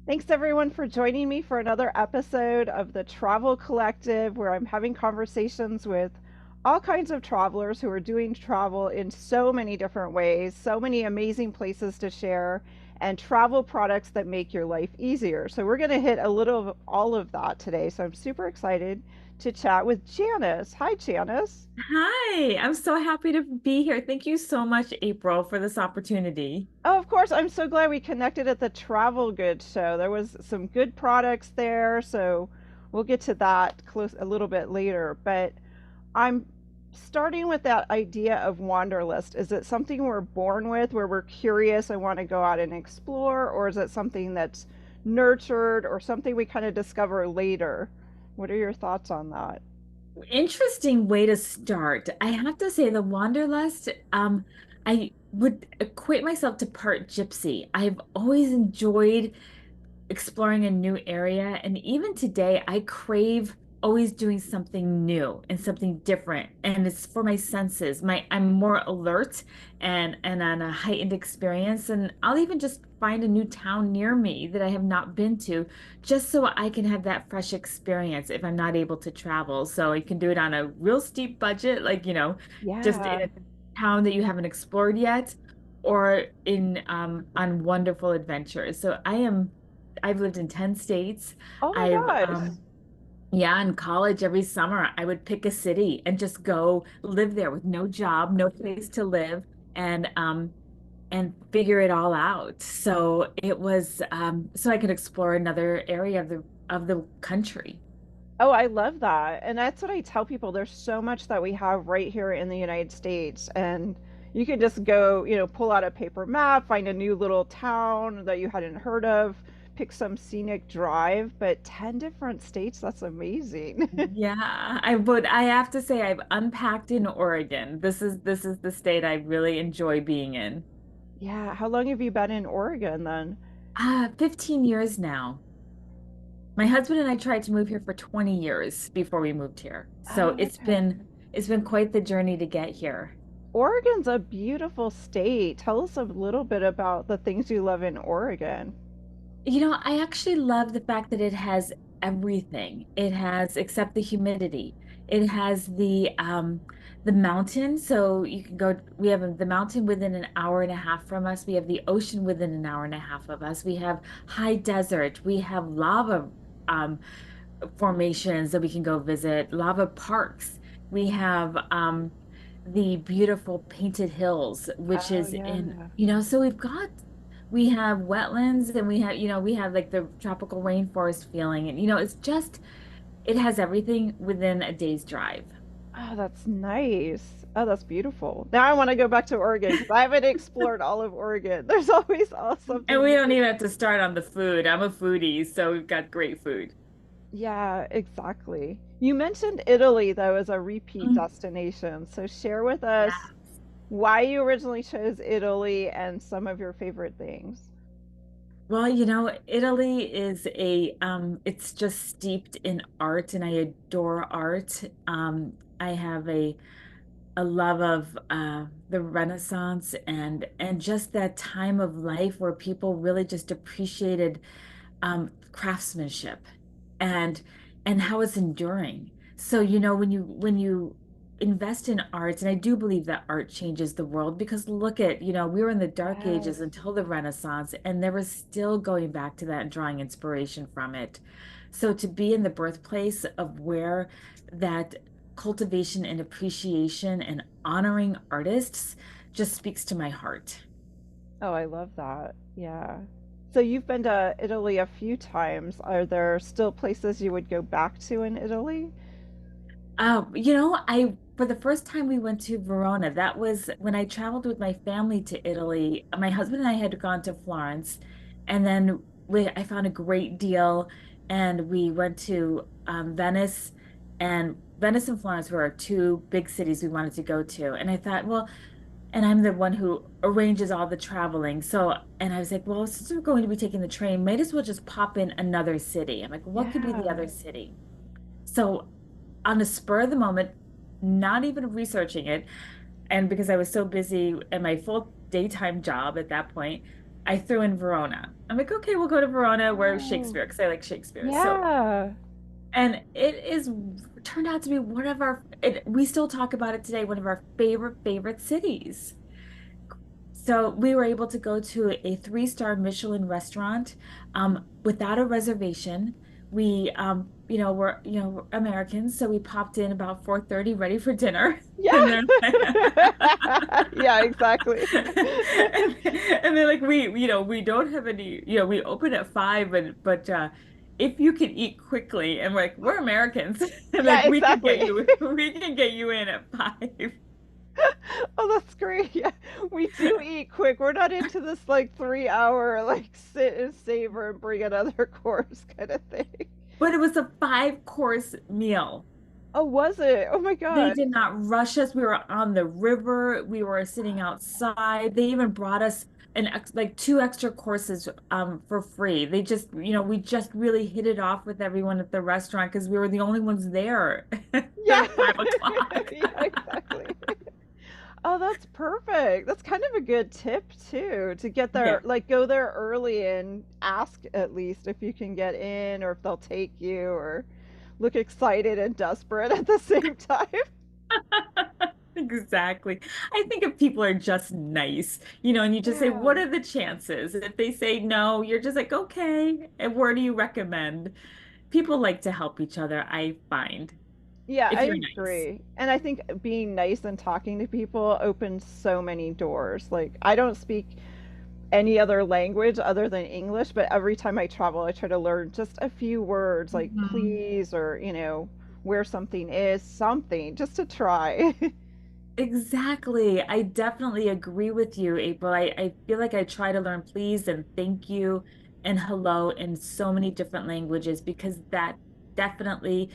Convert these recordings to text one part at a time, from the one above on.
Thanks everyone for joining me for another episode of the Travel Collective, where I'm having conversations with all kinds of travelers who are doing travel in so many different ways, so many amazing places to share, and travel products that make your life easier. So, we're going to hit a little of all of that today. So, I'm super excited to chat with Janice. Hi, Janice. Hi, I'm so happy to be here. Thank you so much, April, for this opportunity. Oh, of course. I'm so glad we connected at the Travel Good Show. There was some good products there, so we'll get to that close a little bit later. But I'm starting with that idea of wanderlust. Is it something we're born with where we're curious and want to go out and explore, or is it something that's nurtured or something we kind of discover later? What are your thoughts on that? Interesting way to start. I have to say, the Wanderlust, I would equate myself to part gypsy. I've always enjoyed exploring a new area. And even today, I crave always doing something new and something different. And it's for my senses. I'm more alert and on a heightened experience. And I'll even just find a new town near me that I have not been to, just so I can have that fresh experience if I'm not able to travel. So I can do it on a real steep budget, like, just in Yeah. a town that you haven't explored yet, or in on wonderful adventures. I've lived in 10 states. Oh my I've gosh. yeah, in college every summer I would pick a city and just go live there with no job, no place to live, and figure it all out. So it was so I could explore another area of the country. Oh, I love that. And that's what I tell people. There's so much that we have right here in the United States. And you can just go, pull out a paper map, find a new little town that you hadn't heard of, pick some scenic drive. But 10 different states, that's amazing. Yeah, I have to say I've unpacked in Oregon. This is the state I really enjoy being in. Yeah. How long have you been in Oregon then? 15 years now. My husband and I tried to move here for 20 years before we moved here. So Oh, okay. it's been quite the journey to get here. Oregon's a beautiful state. Tell us a little bit about the things you love in Oregon. I actually love the fact that it has everything. It has, except the humidity. It has the mountain. So you can go, we have the mountain within an hour and a half from us. We have the ocean within an hour and a half of us. We have high desert. We have lava um, formations that we can go visit, lava parks. We have the beautiful painted hills, which Oh, is in, yeah. so we have wetlands and we have like the tropical rainforest feeling. And, it has everything within a day's drive. Oh, that's nice. Oh, that's beautiful. Now I want to go back to Oregon because I haven't explored all of Oregon. There's always And something we new. don't even have to start on the food. I'm a foodie, so we've got great food. Yeah, exactly. You mentioned Italy, though, as a repeat Mm. destination. So share with us Yeah. why you originally chose Italy and some of your favorite things. Well, Italy is it's just steeped in art and I adore art. I have a love of the Renaissance and just that time of life where people really just appreciated craftsmanship and and how it's enduring. So, when you invest in art, and I do believe that art changes the world because look at, we were in the Dark Ages Yes. until the Renaissance, and there was still going back to that and drawing inspiration from it. So to be in the birthplace of where that cultivation and appreciation and honoring artists just speaks to my heart. Oh, I love that. Yeah. So you've been to Italy a few times. Are there still places you would go back to in Italy? I for the first time we went to Verona. That was when I traveled with my family to Italy. My husband and I had gone to Florence, and then I found a great deal, and we went to Venice and Florence were our two big cities we wanted to go to. And I thought, well, and I'm the one who arranges all the traveling. So, and I was like, well, since we're going to be taking the train, might as well just pop in another city. I'm like, what could be the Yeah. other city? So on the spur of the moment, not even researching it. And because I was so busy at my full daytime job at that point, I threw in Verona. I'm like, okay, we'll go to Verona where Oh, Shakespeare, because I like Shakespeare. So, yeah. and it is turned out to be one of we still talk about it today, one of our favorite cities. So we were able to go to a three-star Michelin restaurant without a reservation. We're Americans, so we popped in about 4:30 ready for dinner. And Yeah. then Yeah, exactly. and they're like, we don't have any, we open at 5, but if you can eat quickly, and we're like, we're Americans, and Yeah, like exactly. we can get you in at 5. Oh, that's great. Yeah, we do eat quick. We're not into this like 3 hour like sit and savor and bring another course kind of thing. But it was a 5-course meal. Oh, was it? Oh my They God. did not rush us. We were on the river. We were sitting outside. They even brought us like 2 extra courses for free. We just really hit it off with everyone at the restaurant because we were the only ones there Yeah. at 5 o'clock. Yeah, exactly. Oh, that's perfect. That's kind of a good tip too, to get Yeah. there, like go there early and ask at least if you can get in or if they'll take you or look excited and desperate at the same time. Exactly. I think if people are just nice, and you just say, what Yeah. are the chances? If they say no, you're just like, okay, and where do you recommend? People like to help each other, I find, Yeah, I if you're nice. agree. And I think being nice and talking to people opens so many doors. Like, I don't speak any other language other than English, but every time I travel, I try to learn just a few words like Mhm. please or, where something is, something just to try. Exactly. I definitely agree with you, April. I feel like I try to learn please and thank you and hello in so many different languages because that definitely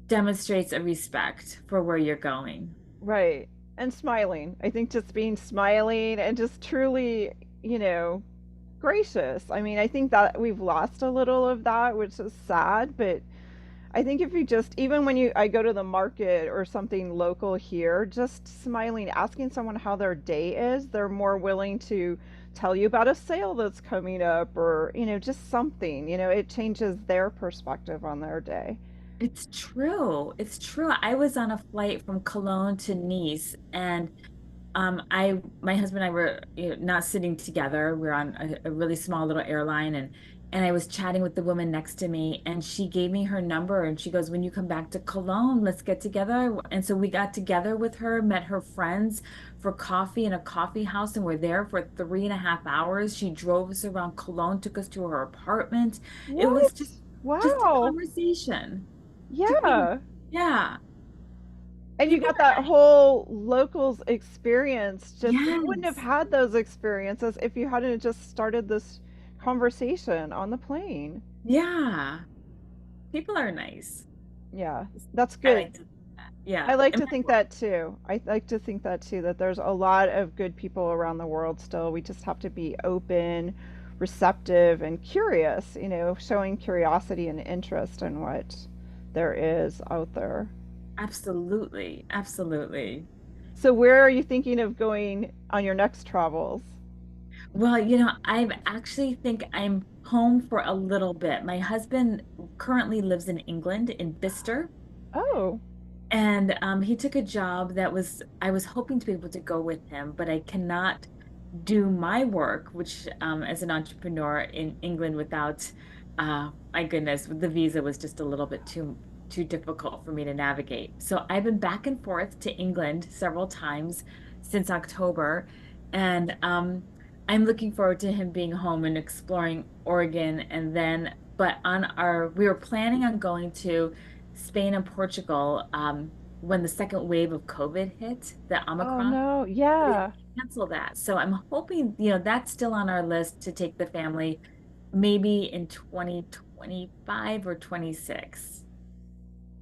demonstrates a respect for where you're going. Right. And smiling. I think just being smiling and just truly, you know, gracious. I mean, I think that we've lost a little of that, which is sad, but I think if you just even when I go to the market or something local here, just smiling, asking someone how their day is, they're more willing to tell you about a sale that's coming up or, just something. It changes their perspective on their day. It's true. It's true. I was on a flight from Cologne to Nice, and my husband and I were not sitting together. We are on a really small little airline, and I was chatting with the woman next to me, and she gave me her number, and she goes, "When you come back to Cologne, let's get together." And so we got together with her, met her friends for coffee in a coffee house, and we're there for 3.5 hours. She drove us around Cologne, took us to her apartment. It was What? just a Wow. conversation. Took me, Yeah. yeah. And you People got are that nice. whole locals experience. Just you wouldn't have Yes. had those experiences if you hadn't just started this conversation on the plane. Yeah. People are nice. Yeah, that's I good. like to think that. I Yeah. like And to think that too. I like to think that too, that there's a lot of good people around the world still. We just have to be open, receptive, and curious, showing curiosity and interest in what there is out there. absolutely. Absolutely. So, where are you thinking of going on your next travels? Well, I actually think I'm home for a little bit. My husband currently lives in England in Bicester. Oh, And he took a job I was hoping to be able to go with him, but I cannot do my work, which as an entrepreneur in England without, my goodness, the visa was just a little bit too difficult for me to navigate. So I've been back and forth to England several times since October, and I'm looking forward to him being home and exploring Oregon, and then, but we were planning on going to Spain and Portugal when the second wave of COVID hit, the oh Omicron. no. They had Yeah. to cancel that. So I'm hoping, that's still on our list to take the family maybe in 2025 or 26.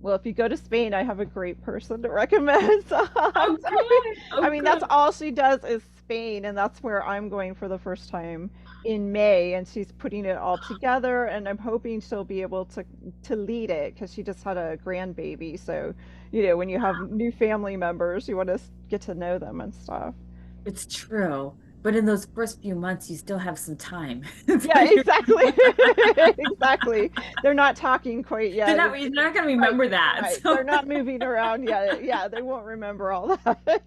Well, if you go to Spain, I have a great person to recommend. So I'm Oh, sorry. good. I Oh, mean, that's good. all she does is Spain, and that's where I'm going for the first time in May, and she's putting it all together, and I'm hoping she'll be able to lead it because she just had a grandbaby. So, when you have new family members, you want to get to know them and stuff. It's true. But in those first few months, you still have some time. Yeah, exactly. Exactly. They're not talking quite yet. You're not going to Right, remember that. right. So They're not moving around yet. Yeah, they won't remember all that.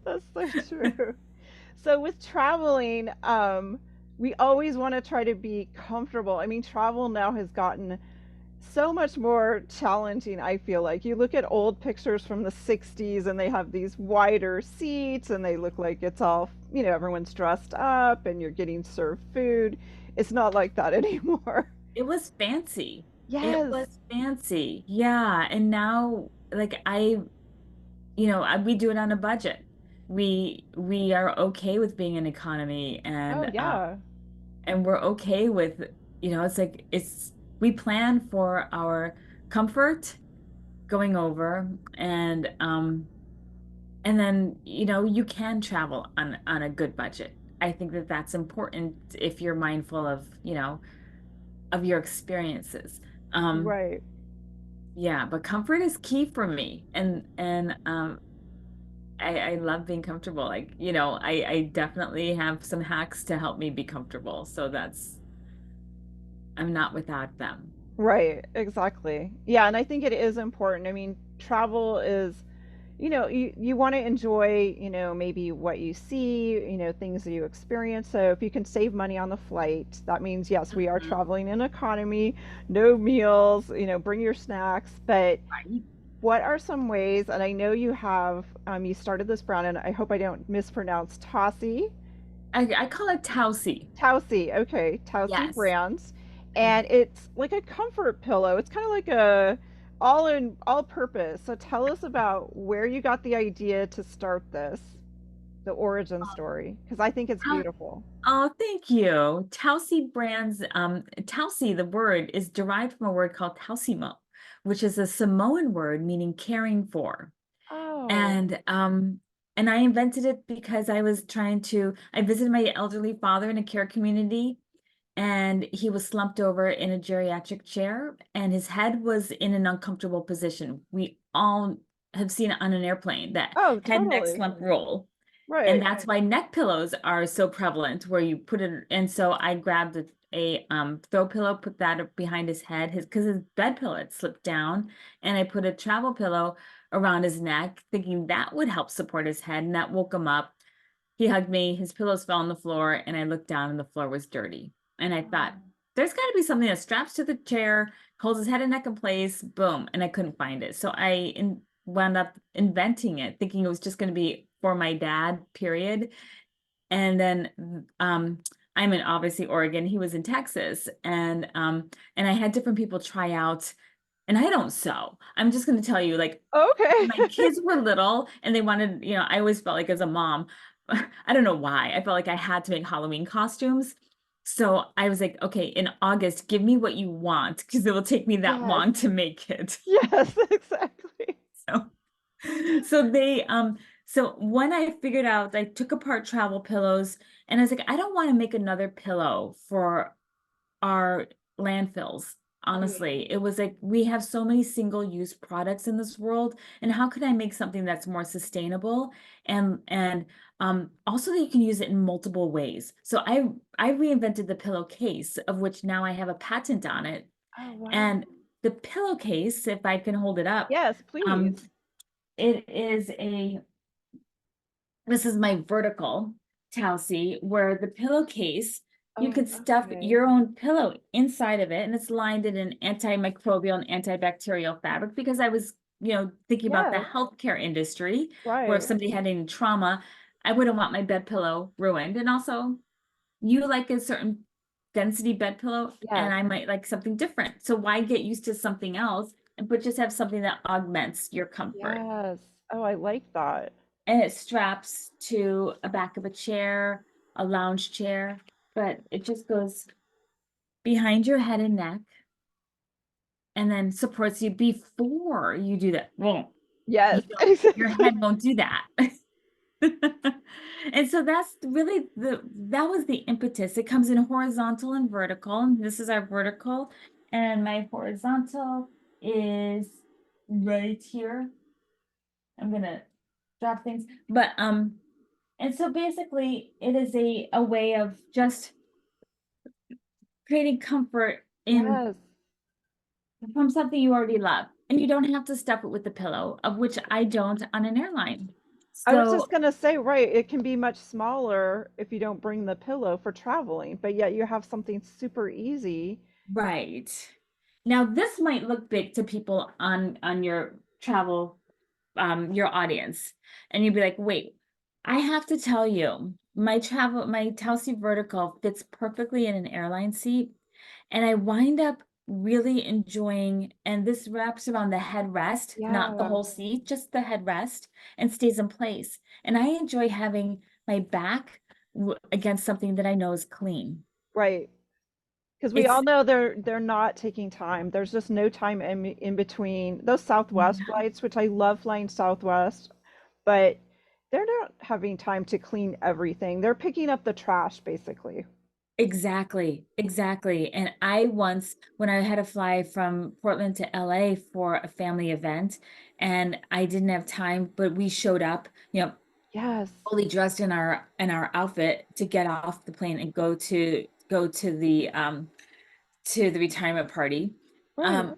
That's so true. So with traveling, we always want to try to be comfortable. I mean, travel now has gotten so much more challenging, I feel like. You look at old pictures from the 60s and they have these wider seats and they look like it's all, everyone's dressed up and you're getting served food. It's not like that anymore. it was fancy. It Yes. was fancy. Yeah. And now, like we do it on a budget. We are okay with being an economy, Oh, yeah. and we're okay with, it's like we plan for our comfort going over, and then, you can travel on a good budget. I think that that's important if you're mindful of, of your experiences. Um, Right. yeah, but comfort is key for me. And I love being comfortable. Like, I definitely have some hacks to help me be comfortable. So I'm not without them. Right. Exactly. Yeah. And I think it is important. I mean, travel is, you want to enjoy, maybe what you see, things that you experience. So if you can save money on the flight, that means, yes, we are Mhm. traveling in economy, no meals, bring your snacks. But Right. what are some ways, and I know you have, you started this brand, and I hope I don't mispronounce I call it Tausi. Tausi, okay, Tausi Yes. Brands, and Mhm. it's like a comfort pillow. It's kind of like a all purpose. So tell us about where you got the idea to start this, the origin story, because I think it's Oh, beautiful. oh, thank you. Tausi brands, Tausi, the word is derived from a word called tausimo, which is a Samoan word meaning caring for. Oh, And I invented it because I visited my elderly father in a care community, and he was slumped over in a geriatric chair and his head was in an uncomfortable position. We all have seen it on an airplane, that oh, head neck totally. slump roll. And Right. that's why neck pillows are so prevalent, where you put it. And so I grabbed a throw pillow, put that behind his head, because his bed pillow had slipped down, and I put a travel pillow around his neck, thinking that would help support his head, and that woke him up. He hugged me, his pillows fell on the floor, and I looked down and the floor was dirty. And I thought, there's got to be something that straps to the chair, holds his head and neck in place, boom. And I couldn't find it. So wound up inventing it, thinking it was just going to be for my dad, period. And then I'm in obviously Oregon. He was in Texas. And I had different people try out, and I don't sew. I'm just going to tell you, like, Okay. my kids were little and they wanted, I always felt like, as a mom, I don't know why, I felt like I had to make Halloween costumes. So I was like, okay, in August, give me what you want because it will take me that Yes. long to make it. Yes, exactly. So, so they, so when I figured out, I took apart travel pillows and I was like, I don't want to make another pillow for our landfills. Right. Honestly, it was like we have so many single-use products in this world, and how could I make something that's more sustainable and also that you can use it in multiple ways? So I reinvented the pillowcase, of which now I have a patent on it. Oh, wow. And the pillowcase, if I can hold it up, Yes, um, please. it is a this is my vertical Tausi, where the pillowcase, you Oh, could stuff okay. your own pillow inside of it, and it's lined in an antimicrobial and antibacterial fabric because I was, thinking about the Yes, healthcare industry, where if right. somebody had any trauma, I wouldn't want my bed pillow ruined. And also, you like a certain density bed pillow, and Yes. I might like something different. So why get used to something else, but just have something that augments your comfort? Yes. Oh, I like that. And it straps to a back of a chair, a lounge chair, but it just goes behind your head and neck and then supports you before you do that. Well, Yes, you don't, your exactly. head won't do that. And so that was the impetus. It comes in horizontal and vertical. And this is our vertical, and my horizontal is right here. I'm gonna drop things, but And so basically, it is a way of just creating comfort in Yes. from something you already love. And you don't have to stuff it with the pillow, of which I don't on an airline. I was just So, gonna say, right, it can be much smaller if you don't bring the pillow for traveling, but yet you have something super easy. right. Now this might look big to people on your travel your audience. And you'd be like, wait, I have to tell you, my Tausi vertical fits perfectly in an airline seat. And I wind up really enjoying, and this wraps around the headrest, not the Yeah, whole seat, just the headrest, and stays in place. And I enjoy having my back against something that I know is clean. right. Because we It's all know they're not taking time. There's just no time in between those Southwest flights, which I love flying Southwest, but they're not having time to clean everything. They're picking up the trash basically. exactly, exactly. And I once, when I had to fly from Portland to LA for a family event, and I didn't have time, but we showed up, Yes. fully dressed in our outfit to get off the plane and go to the retirement party. Right. Um,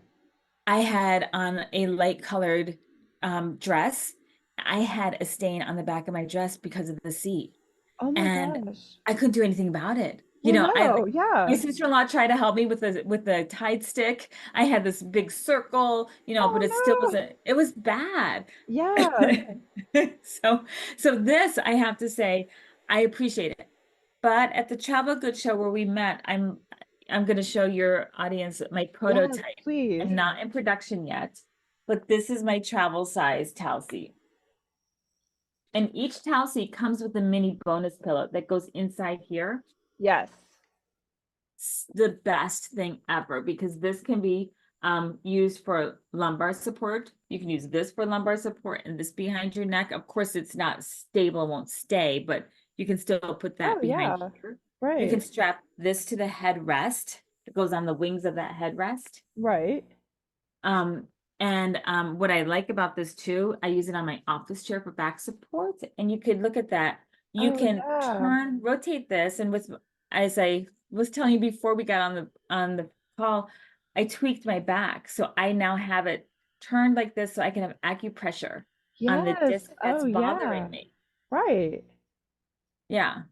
I had on a light colored dress. I had a stain on the back of my dress because of the seat, Oh my and gosh. I couldn't do anything about it. Well, I no, my yeah. sister-in-law tried to help me with the Tide stick. I had this big circle, but it still Oh no. wasn't, it was bad. Yeah. So so this I have to say, I appreciate it. But at the Travel Good Show where we met, I'm going to show your audience my Yes, prototype. please. I'm not in production yet, but this is my travel size towel seat. And each towel seat comes with a mini bonus pillow that goes inside here. Yes. It's the best thing ever because this can be used for lumbar support. You can use this for lumbar support and this behind your neck. Of course, it's not stable, won't stay, but you can still put that Oh behind yeah. here. You can Right. strap this to the headrest. It goes on the wings of that headrest. Right. Um, and what I like about this too, I use it on my office chair for back support. And you could look at that. You Oh can yeah. rotate this. And with, as I was telling you before we got on the call, I tweaked my back. So I now have it turned like this so I can have acupressure on the Yes. disc that's Oh bothering yeah. me. Right. Yeah.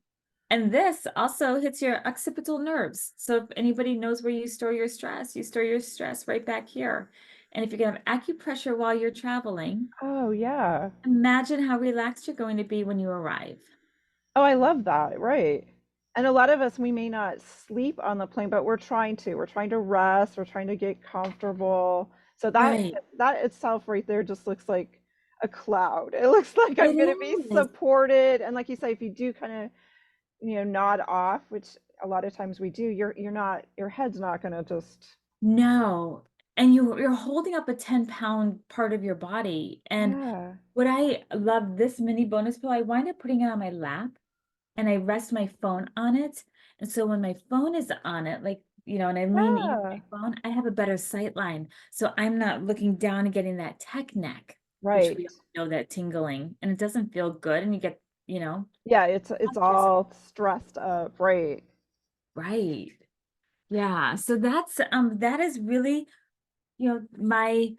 And this also hits your occipital nerves. So if anybody knows where you store your stress right back here. And if you can have acupressure while you're traveling, Oh yeah. imagine how relaxed you're going to be when you arrive. Oh, I love that. Right. And a lot of us, we may not sleep on the plane, but we're trying to. We're trying to rest. We're trying to get comfortable. So Right. that itself right there just looks like a cloud. It looks like I'm It going to be is. supported. And like you say, if you do kind of, nod off, which a lot of times we do, you're not, your head's not going to just, No. And you're holding up a 10-pound part of your body. And yeah. what I love this mini bonus pillow, I wind up putting it on my lap and I rest my phone on it. And so when my phone is on it, like, and I'm leaning into Yeah. my phone, I have a better sight line. So I'm not looking down and getting that tech neck, which Right. we all know that tingling, and it doesn't feel good. And you get, Yeah, it's all stressed up, right? right. Yeah. So that is really, my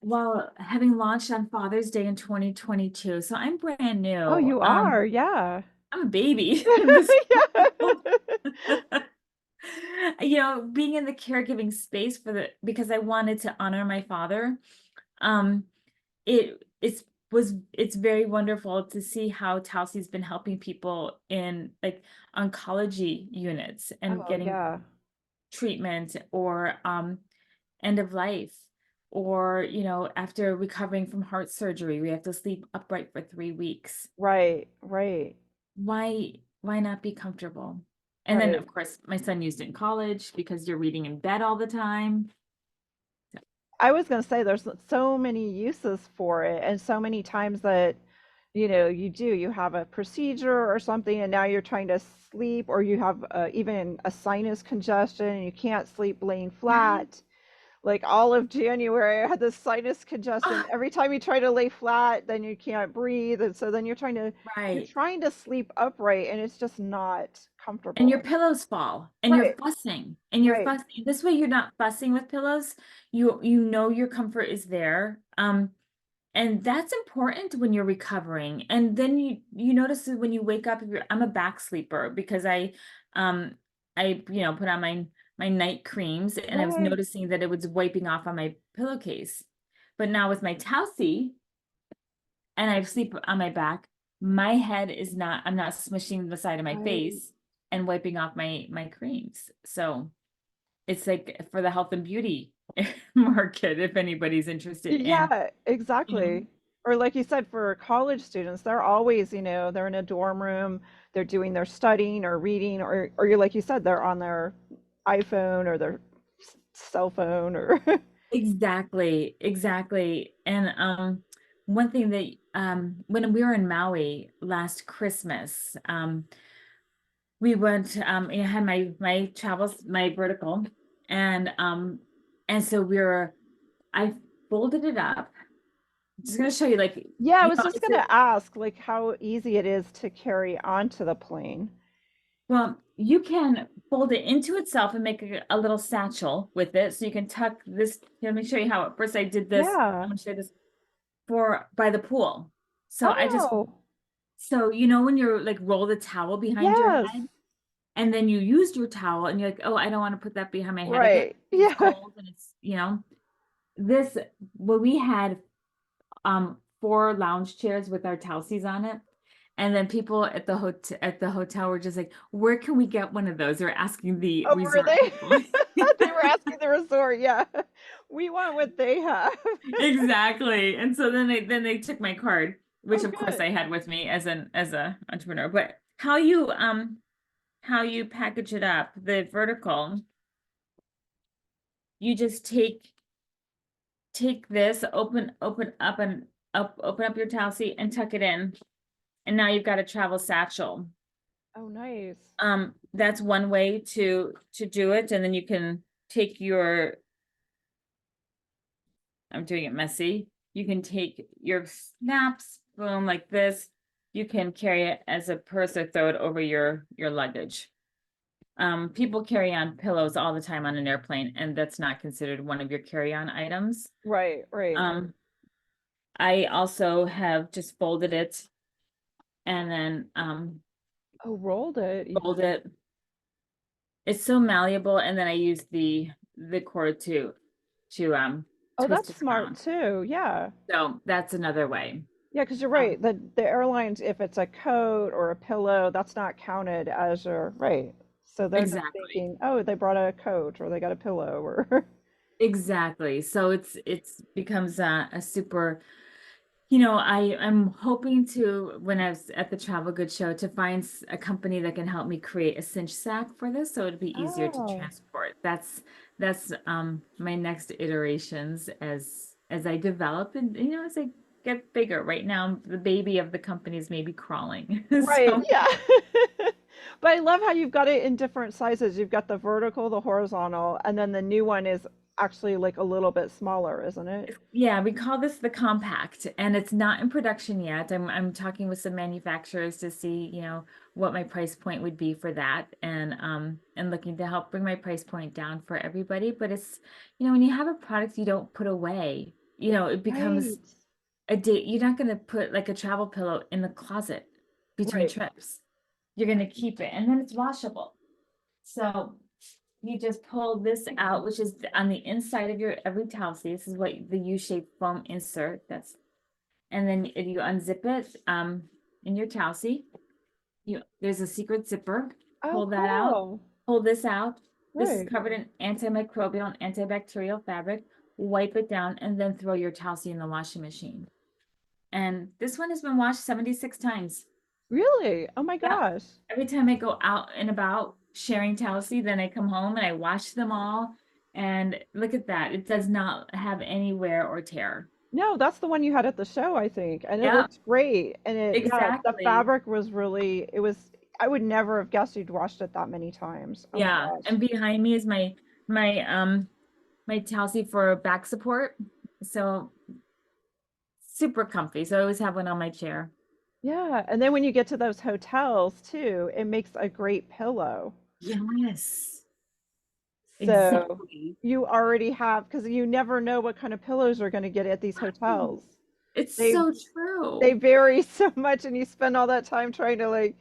well, having launched on Father's Day in 2022. So I'm brand Oh, new. you are, yeah. I'm a baby in this Yeah. world. Being in the caregiving space because I wanted to honor my father. Um, it's very wonderful to see how Tausi's been helping people in like oncology units and Oh, getting yeah. treatment or end of life or after recovering from heart surgery, we have to sleep upright for 3 weeks. Right, right, Why not be comfortable? And then right. of course my son used it in college because you're reading in bed all the time. I was gonna say there's so many uses for it, and so many times that, you have a procedure or something, and now you're trying to sleep, or you have even a sinus congestion and you can't sleep laying Right. flat. like all of January. I had this sinus congestion. Every time you try to lay flat, then you can't breathe, and so then you're Right. trying to sleep upright, and it's just not And your comfortable. pillows fall and you're Right, fussing and you're right. fussing. This way you're not fussing with pillows. You know your comfort is there. And that's important when you're recovering. And then you notice that when you wake up, if you're, I'm a back sleeper because um put on my night creams and I was Right. noticing that it was wiping off on my pillowcase. But now with my Tausi and I sleep on my back, my head is not, I'm not smushing the side of my Right. face and wiping off my creams. So it's like for the health and beauty market, if anybody's interested in, Yeah, you know, exactly. Or like you said, for college students, they're always, they're in a dorm room, they're doing their studying or reading, or you're like you said, they're on their iPhone or their cell phone or exactly, exactly. And one thing that when we were in Maui last Christmas, we went I had my travels, my vertical, and and so I folded it up. I'm just gonna show you like, yeah, I you was know, just it's a gonna ask like how easy it is to carry onto the plane. well, you can fold it into itself and make a little satchel with it. So you can tuck this. Here, let me show you how. First, I did this. Yeah. I'm gonna show you this for by the pool. So I just Oh, so when you're like roll the towel behind your yes. head, and then you used your towel, and you're like, oh, I don't want to put that behind my head again. Right. It's Yeah. cold, and it's this. Well, we had four lounge chairs with our Tausies on it. And then people at the hotel were just like, "Where can we get one of those?" They're asking the Oh, were resort they? people. They were asking the resort. Yeah. We want what they have. Exactly. And so then they took my card, which Oh, of course good. I had with me as a entrepreneur. But how you package it up, the vertical, you just take this, open up and open up your Tausi and tuck it in. And now you've got a travel satchel. Oh, nice. That's one way to do it. And then you can take your, I'm doing it messy. You can take your snaps, boom, like this. You can carry it as a purse or throw it over your luggage. People carry on pillows all the time on an airplane, and that's not considered one of your carry-on items. Right, right. Um, I also have just folded it and then Oh, rolled it fold even. it. It's so malleable, and then I use the cord to Oh, twist that's it smart around. too. Yeah. So that's another way. Yeah, because you're Um, right. The airlines, if it's a coat or a pillow, that's not counted as your right. So they're just exactly. thinking, oh, they brought a coat or they got a pillow or Exactly. So it's becomes a super, I'm hoping to, when I was at the Travel Goods Show, to find a company that can help me create a cinch sack for this, so it'd be easier to oh, transport. That's my next iterations as I develop and as I get bigger. Right now, the baby of the company is maybe crawling. right, So yeah. But I love how you've got it in different sizes. You've got the vertical, the horizontal, and then the new one is actually like a little bit smaller, isn't it? yeah, we call this the compact, and it's not in production yet. I'm talking with some manufacturers to see, what my price point would be for that, and looking to help bring my price point down for everybody. But it's, when you have a product you don't put away, it becomes Right. a day. You're not going to put like a travel pillow in the closet between Right. trips. You're going to keep it, and then it's washable. So you just pull this out, which is on the inside of your every towel. See, this is what the U-shaped foam insert. And then you unzip it in your towel. See, there's a secret zipper. Oh, Pull that out. cool. Pull this out. This is Right. covered in antimicrobial and antibacterial fabric. Wipe it down and then throw your towel in the washing machine. And this one has been washed 76 times. Really? Oh my Yeah. gosh. Every time I go out and about sharing Tausi, then I come home and I wash them all. And look at that. It does not have any wear or tear. No, that's the one you had at the show, I think. And it Yeah, looked great. And yeah, the exactly. fabric was really, I would never have guessed you'd washed it that many times. Oh my Yeah. gosh. And behind me is my my Tausi for back support. So super comfy. So I always have one on my chair. Yeah, and then when you get to those hotels too, it makes a great pillow. Yes, So exactly. you already have, because you never know what kind of pillows you're going to get at these hotels. It's They so they true. vary so much, and you spend all that time trying to like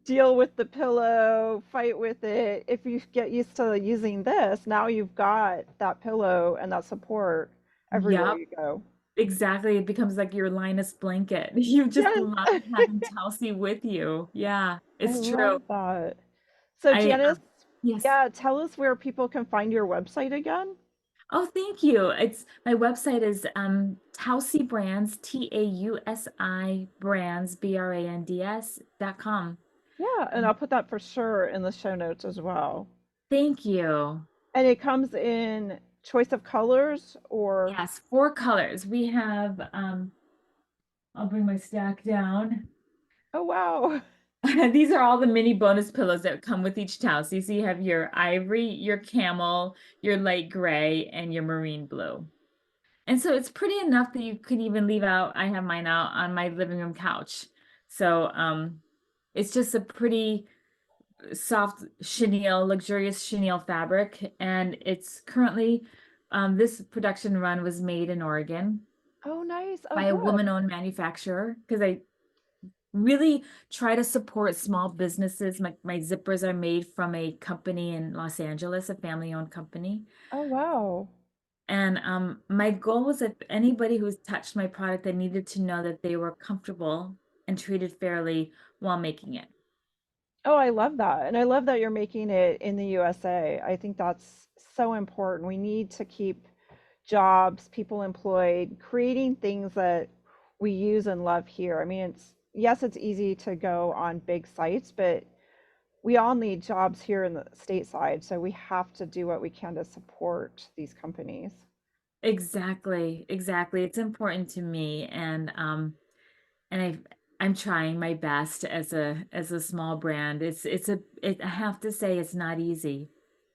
deal with the pillow, fight with it. If you get used to using this, now you've got that pillow and that support everywhere Yep, you go. exactly. It becomes like your Linus blanket. You just Yes, love having Tausi with you. Yeah, I it's true. love that. So I Janice, yes. yeah, tell us where people can find your website again. Oh, thank you. It's my website is Tausi Brands, Tausi Brands, Brands.com. Yeah, and I'll put that for sure in the show notes as well. Thank you. And it comes in choice of colors or Yes, four colors. We have I'll bring my stack down. oh wow. These are all the mini bonus pillows that come with each Tausi. So you have your ivory, your camel, your light gray, and your marine blue. And so it's pretty enough that you could even leave out, I have mine out on my living room couch. So it's just a pretty soft chenille, luxurious chenille fabric. And it's currently, this production run was made in Oregon Oh nice. Oh by a good. woman-owned manufacturer because I really try to support small businesses. My zippers are made from a company in Los Angeles, a family-owned company. Oh wow. And my goal was that anybody who's touched my product, they needed to know that they were comfortable and treated fairly while making it. Oh, I love that. And I love that you're making it in the USA. I think that's so important. We need to keep jobs, people employed, creating things that we use and love here. I mean, it's yes, it's easy to go on big sites, but we all need jobs here in the stateside, so we have to do what we can to support these companies. Exactly, exactly. It's important to me, and I'm trying my best as a small brand. I have to say it's not easy.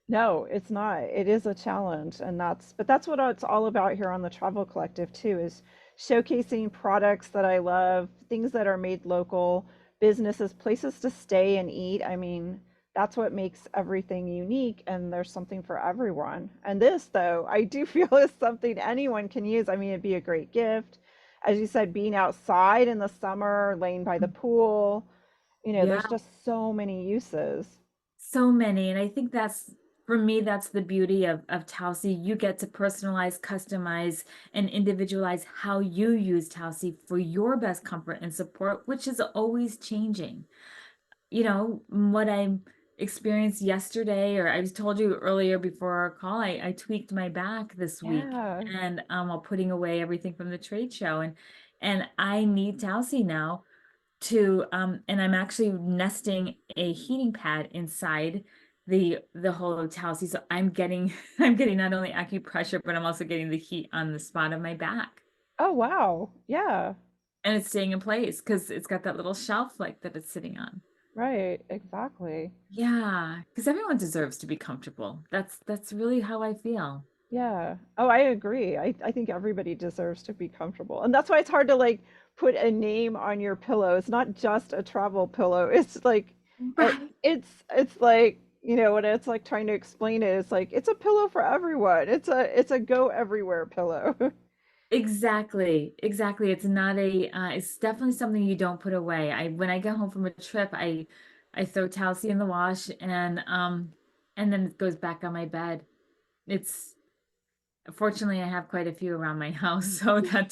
No, it's not. It is a challenge, and that's what it's all about here on the Travel Collective too, is showcasing products that I love, things that are made local, businesses, places to stay and eat. I mean, that's what makes everything unique, and there's something for everyone. And this, though, I do feel is something anyone can use. I mean, it'd be a great gift. As you said, being outside in the summer, laying by the pool, Yeah. there's just so many uses. So many. And I think that's for me, that's the beauty of Tausi. You get to personalize, customize, and individualize how you use Tausi for your best comfort and support, which is always changing. What I experienced yesterday, or I was told you earlier before our call, I tweaked my back this week Yeah. and while putting away everything from the trade show. And I need Tausi now to and I'm actually nesting a heating pad inside the whole Tausi. So I'm getting I'm getting not only acupressure, but I'm also getting the heat on the spot of my back. Oh, wow. Yeah, And it's staying in place because it's got that little shelf like that it's sitting on. right. Exactly. Yeah, because everyone deserves to be comfortable. That's really how I feel. Yeah. Oh, I agree. I think everybody deserves to be comfortable. And that's why it's hard to like put a name on your pillow. It's not just a travel pillow. It's like Right. it's like, what it's like trying to explain it. It's like it's a pillow for everyone. It's a go everywhere pillow. Exactly. Exactly. It's not it's definitely something you don't put away. When I get home from a trip, I throw Tausi in the wash and then it goes back on my bed. It's Fortunately I have quite a few around my house, so that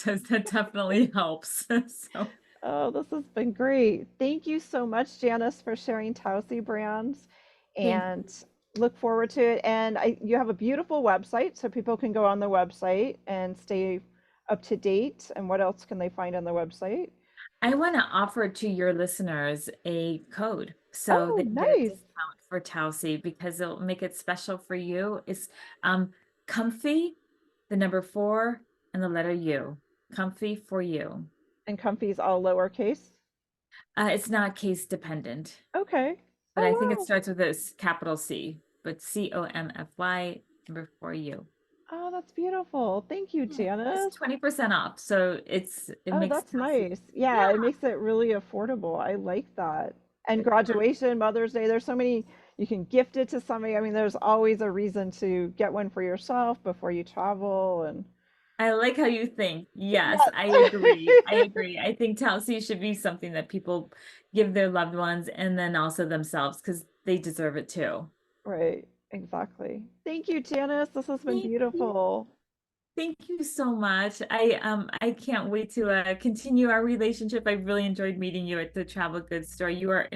definitely helps. So Oh, this has been great. Thank you so much, Janice, for sharing Tausi brands thank and look forward to it. And you have a beautiful website, so people can go on the website and stay up to date. And what else can they find on the website? I want to offer to your listeners a code so Oh, they can get a nice. discount for Tausi because it'll make it special for you. It's comfy, the number four, and the letter U. Comfy for you. And Comfy's all lowercase. It's not case dependent, Okay. but I Oh, think it wow. starts with a capital C, but COMFY number four U. Oh, that's beautiful. Thank you, Yeah. It's Janice. 20% off, so it Oh, makes that's Telsey. nice. Yeah, Yeah, it makes it really affordable. I like that. And it's graduation, Mother's Day, there's so many, you can gift it to somebody. I mean, there's always a reason to get one for yourself before you travel and I like how you think. Yes, yes. I agree. I agree. I think Telsey should be something that people give their loved ones and then also themselves because they deserve it too. Right, exactly. Thank you, Janice. This has been Thank you. beautiful. Thank you so much. I can't wait to continue our relationship. I really enjoyed meeting you at the travel goods store. You are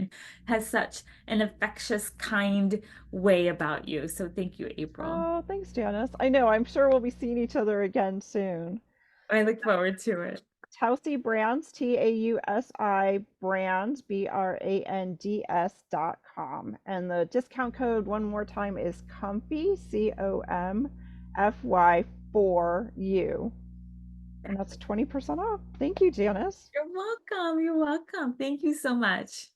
has such an infectious, kind way about you. So thank you, April. Oh, thanks, Janice. I know, I'm sure we'll be seeing each other again soon. I look forward to it. Tausi Brands, Tausi Brands, brands.com. And the discount code, one more time, is COMFY, COMFY 4U. And that's 20% off. Thank you, Janice. You're welcome. You're welcome. Thank you so much.